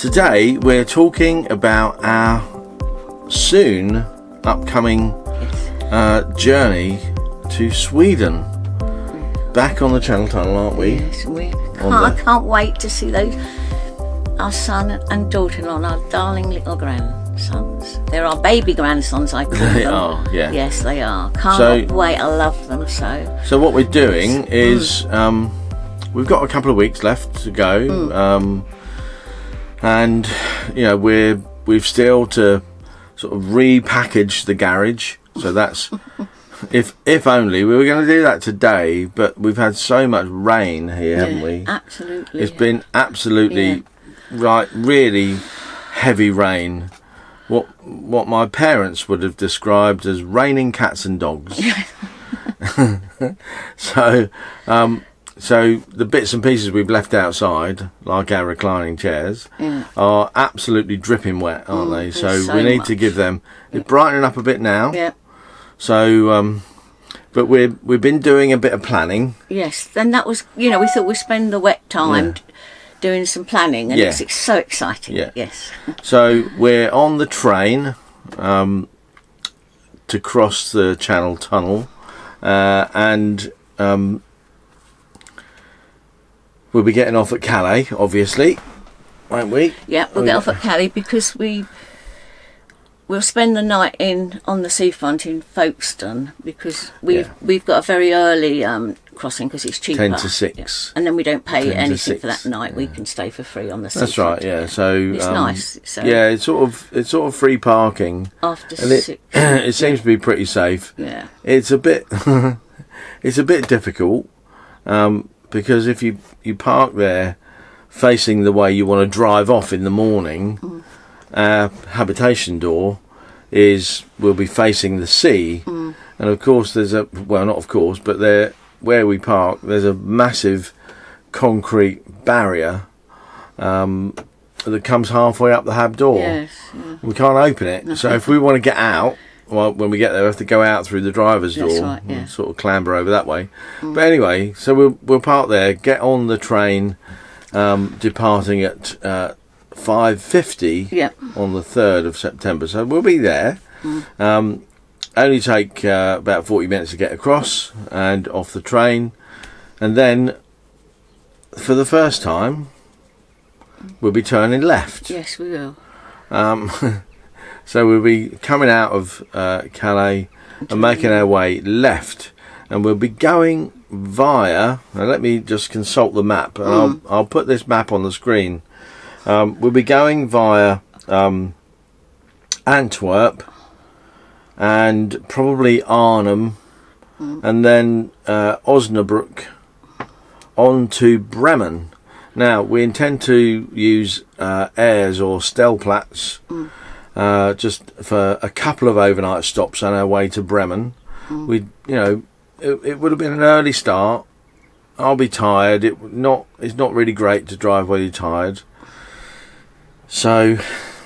Today we're talking about our soon upcoming journey to Sweden. Back on the Channel Tunnel, aren't we? Yes, I can't wait to see our son and daughter-in-law, our darling little grandsons. They're our baby grandsons, I call them. They are, yeah. Yes, they are. Can't wait, I love them so. So what we're doing is we've got a couple of weeks left to go, and you know we've still to sort of repackage the garage. So that's if only we were going to do that today, but we've had so much rain here, haven't we? Absolutely. It's been absolutely really heavy rain. What my parents would have described as raining cats and dogs. So the bits and pieces we've left outside, like our reclining chairs, are absolutely dripping wet, aren't they? So we need to give them. It's brightening up a bit now. Yeah. So, but we've been doing a bit of planning. Yes. Then that was, we thought we'd spend the wet time doing some planning, and it's so exciting. Yeah. Yes. So we're on the train to cross the Channel Tunnel, and we'll be getting off at Calais, obviously, won't we? Yeah, we'll get off at Calais because we'll spend the night on the seafront in Folkestone because we've got a very early crossing because it's cheaper. 10 to 6. And then we don't pay anything for that night. We can stay for free on the seafront. That's right, yeah. So it's nice. So it's sort of free parking. After and 6. It seems to be pretty safe. Yeah. It's a bit difficult because if you park there facing the way you want to drive off in the morning, our habitation door will be facing the sea, and of course but where we park there's a massive concrete barrier that comes halfway up the hab door. Yes, we can't open it, so if we want to get out, when we get there we have to go out through the driver's door and sort of clamber over that way. But anyway, so we'll park there, get on the train departing at 5:50 on the 3rd of September, so we'll be there. Only take about 40 minutes to get across and off the train, and then for the first time we'll be turning left. Yes, we will. So we'll be coming out of Calais and making our way left, and we'll be going via, now let me just consult the map, and I'll put this map on the screen. We'll be going via Antwerp and probably Arnhem, and then Osnabrück on to Bremen. Now we intend to use Airs or Stellplatz just for a couple of overnight stops on our way to Bremen. It would have been an early start. I'll be tired. It's not really great to drive while you're tired. So,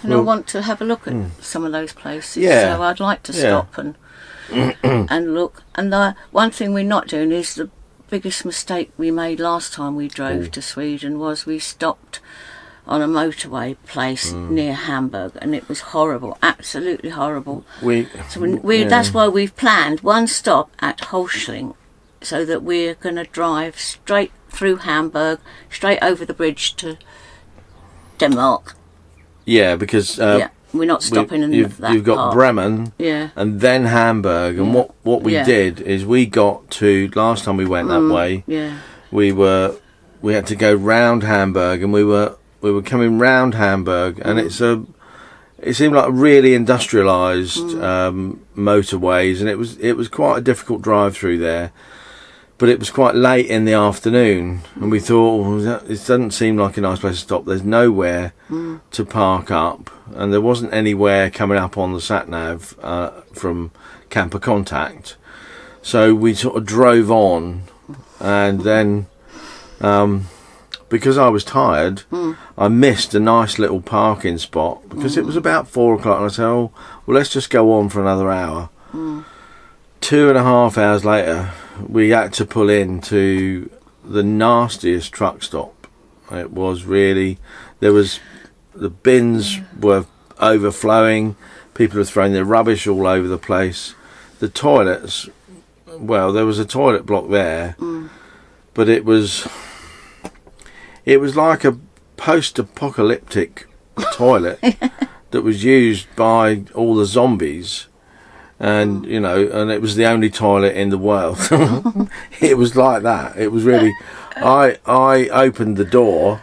I want to have a look at some of those places. Yeah. So I'd like to stop and and look. And the one thing we're not doing is the biggest mistake we made last time we drove to Sweden was we stopped on a motorway place near Hamburg, and it was horrible, absolutely horrible. That's why we've planned one stop at Holschling, so that we're going to drive straight through Hamburg, straight over the bridge to Denmark. Yeah, because we're not stopping in that you've got part. Bremen, and then Hamburg, and what we did is we got to, last time we went that way, we had to go round Hamburg, and we were coming round Hamburg, and it seemed like really industrialised motorways, and it was quite a difficult drive through there. But it was quite late in the afternoon, and we thought, this doesn't seem like a nice place to stop. There's nowhere to park up, and there wasn't anywhere coming up on the sat-nav from Camper Contact. So we sort of drove on, and then because I was tired, I missed a nice little parking spot because it was about 4 o'clock, and I said, let's just go on for another hour. 2.5 hours later, we had to pull into the nastiest truck stop. It was really, there was the bins were overflowing. People had thrown their rubbish all over the place. The toilets, well, there was a toilet block there, but it was like a post-apocalyptic toilet that was used by all the zombies, and and it was the only toilet in the world. It was like that. It was really. I opened the door,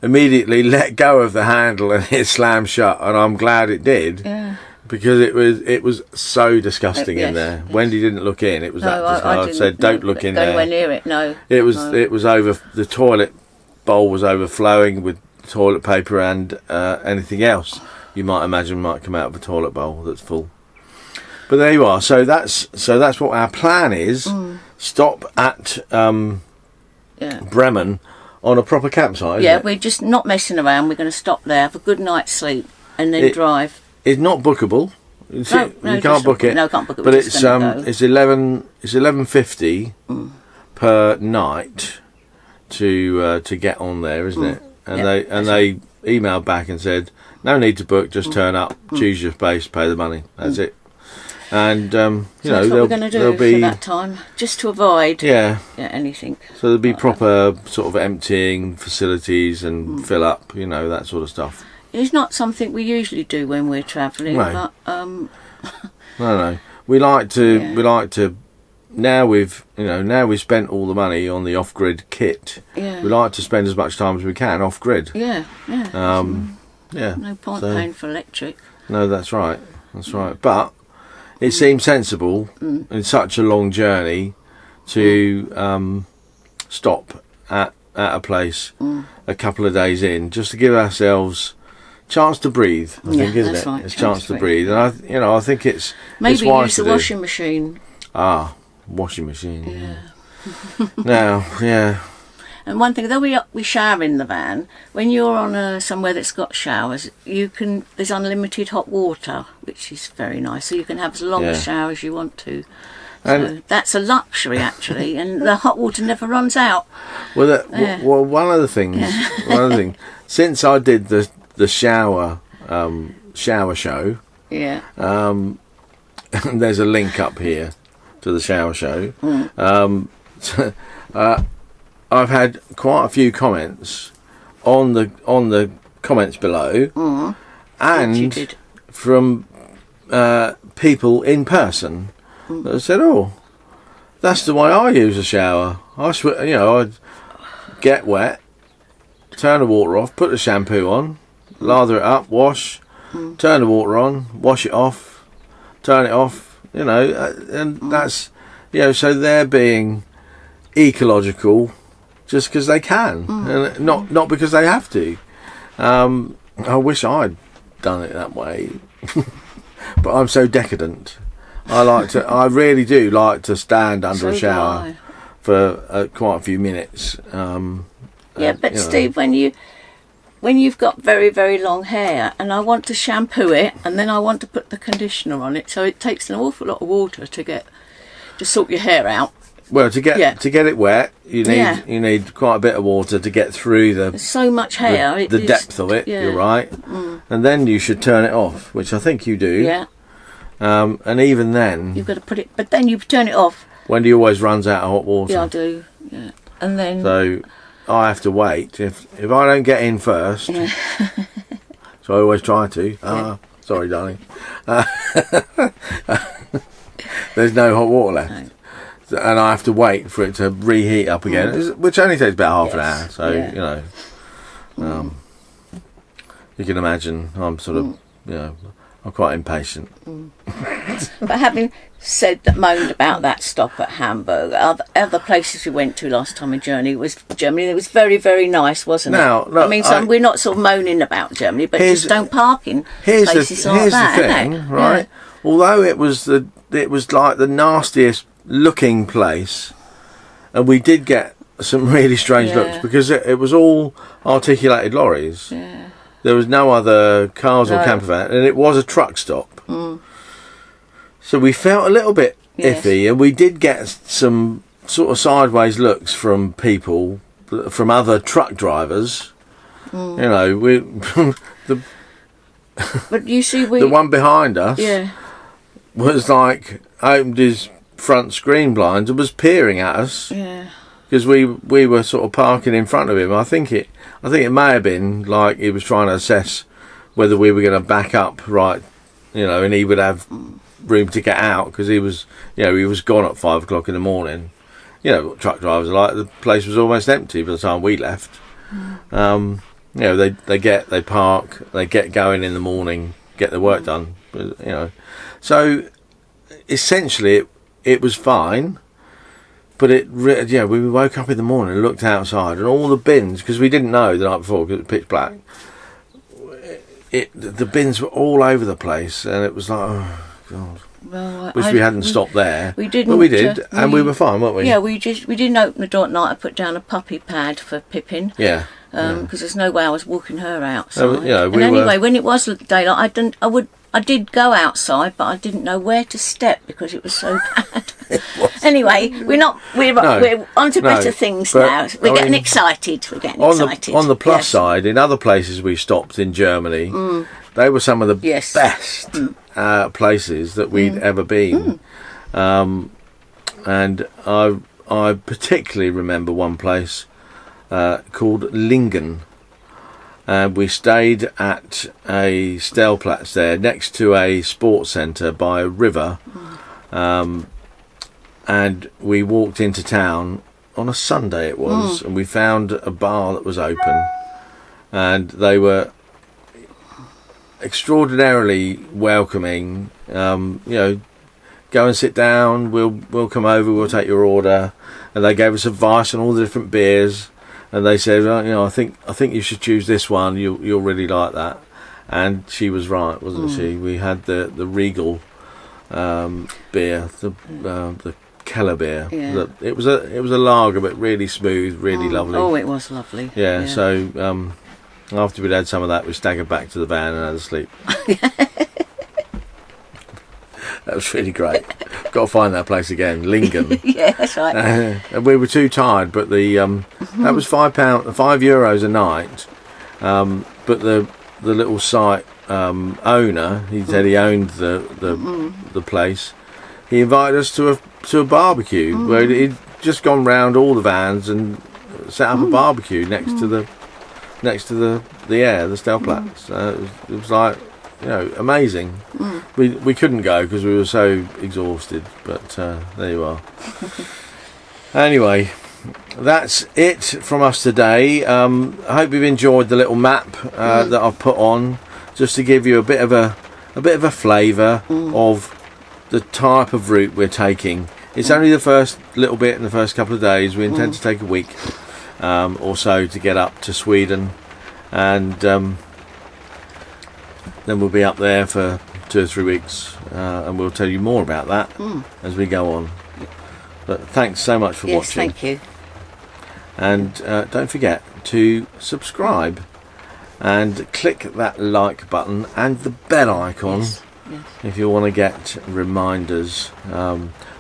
immediately let go of the handle, and it slammed shut, and I'm glad it did. Yeah. Because it was so disgusting in there. Yes. Wendy didn't look in. It was that disgusting. I said, "Don't look in there." Anywhere near it. No. It was over. The toilet bowl was overflowing with toilet paper and anything else you might imagine might come out of a toilet bowl that's full. But there you are. So that's what our plan is. Stop at Bremen on a proper campsite. Yeah, we're just not messing around. We're going to stop there, have a good night's sleep, and then drive. It's not bookable. You can't book it. No, can't book it. But it's $11.50 per night to get on there, isn't it? And they emailed back and said, no need to book, just turn up, choose your space, pay the money. That's it. And that's what we're going to do for that time, just to avoid anything. So there'll be proper sort of emptying facilities and fill up, that sort of stuff. It's not something we usually do when we're travelling. No. But, No. We like to. Now we've spent all the money on the off-grid kit. Yeah. We like to spend as much time as we can off-grid. Yeah. No point paying for electric. No, that's right. But it seems sensible in such a long journey to stop at a place a couple of days in, just to give ourselves chance to breathe. I think, isn't it? Right. It's chance to breathe, and I think it's maybe wise use the washing machine. Washing machine. Yeah. Now, yeah. And one thing, though we shower in the van, when you're on somewhere that's got showers, there's unlimited hot water, which is very nice. So you can have as long a shower as you want to. So that's a luxury, actually, and the hot water never runs out. Well, one of the things, since I did the shower show, and there's a link up here to the shower show. I've had quite a few comments on the comments below, and from people in person that said, "Oh, that's the way I use a shower. I'd get wet, turn the water off, put the shampoo on, lather it up, wash, turn the water on, wash it off, turn it off, and that's, so they're being ecological just because they can, and not because they have to. I wish I'd done it that way, but I'm so decadent. I really do like to stand under a shower for quite a few minutes. But Steve, when you've got very, very long hair, and I want to shampoo it, and then I want to put the conditioner on it, so it takes an awful lot of water to sort your hair out. Well, to get it wet, you need quite a bit of water to get through There's so much hair. The depth of it. Yeah. You're right, and then you should turn it off, which I think you do. Yeah. And even then, you've got to put it. But then you turn it off. Wendy always runs out of hot water. Yeah, I do. Yeah, and then so I have to wait if I don't get in first. Yeah. So I always try to. Sorry, darling. There's no hot water left. No. And I have to wait for it to reheat up again, which only takes about half an hour. So you can imagine I'm sort of I'm quite impatient. But having moaned about that stop at Hamburg, other places we went to last time in Germany was Germany. It was very, very nice, wasn't it? Look, I mean, we're not sort of moaning about Germany, but just don't park in places like that. Here's the thing, right? Yeah. Although it was like the nastiest looking place, and we did get some really strange looks because it was all articulated lorries. Yeah. There was no other cars or camper van, and it was a truck stop. So we felt a little bit iffy, and we did get some sort of sideways looks from people, from other truck drivers, You know, we but you see, the one behind us was like opened his front screen blinds and was peering at us. Yeah. Because we were sort of parking in front of him. I think it may have been like he was trying to assess whether we were going to back up right, you know, and he would have room to get out because he was gone at 5 o'clock in the morning. You know what truck drivers are like. The place was almost empty by the time we left. You know, they park, they get going in the morning, get their work done. You know, so essentially it was fine. But we woke up in the morning and looked outside, and all the bins, because we didn't know the night before because it was pitch black. The bins were all over the place, and it was like, oh God. Well, we hadn't stopped there. We didn't. But we did, and we were fine, weren't we? Yeah, we didn't open the door at night. I put down a puppy pad for Pippin. Yeah. Because there's no way I was walking her outside. Anyway, when it was daylight, I did go outside, but I didn't know where to step because it was so bad. Anyway, we're on to better things now. We're getting excited. On the plus side, in other places we stopped in Germany, they were some of the best places that we'd ever been. And I particularly remember one place called Lingen. We stayed at a Stellplatz there, next to a sports centre by a river, and we walked into town on a Sunday it was, and we found a bar that was open, and they were extraordinarily welcoming. You know, go and sit down, we'll come over, we'll take your order, and they gave us advice on all the different beers. And they said, well, you know, I think you should choose this one. You'll really like that. And she was right, wasn't she? We had the Regal beer, the Keller beer. Yeah. It was a lager, but really smooth, really lovely. Oh, it was lovely. Yeah. So after we'd had some of that, we staggered back to the van and had a sleep. That was really great. Got to find that place again, Lingen. Yeah, that's right. And we were too tired, but that was €5 a night. But the little site owner, he said he owned the place. He invited us to a barbecue where he'd just gone round all the vans and set up a barbecue next to the Stellplatz. It was like, you know, amazing. We couldn't go because we were so exhausted, but there you are. Anyway, that's it from us today. I hope you've enjoyed the little map that I've put on, just to give you a bit of a flavour of the type of route we're taking. It's only the first little bit in the first couple of days. We intend to take a week or so to get up to Sweden, and then we'll be up there for 2 or 3 weeks, and we'll tell you more about that as we go on. But thanks so much for watching. Thank you. And don't forget to subscribe and click that like button and the bell icon if you want to get reminders.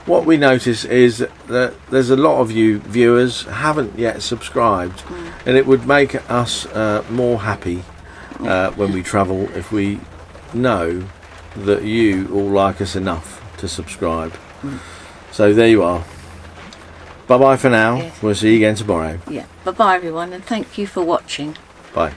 What we notice is that there's a lot of you viewers haven't yet subscribed, and it would make us more happy when we travel if we know that you all like us enough to subscribe. So there you are. Bye bye for now. We'll see you again tomorrow. Bye bye everyone, and thank you for watching. Bye.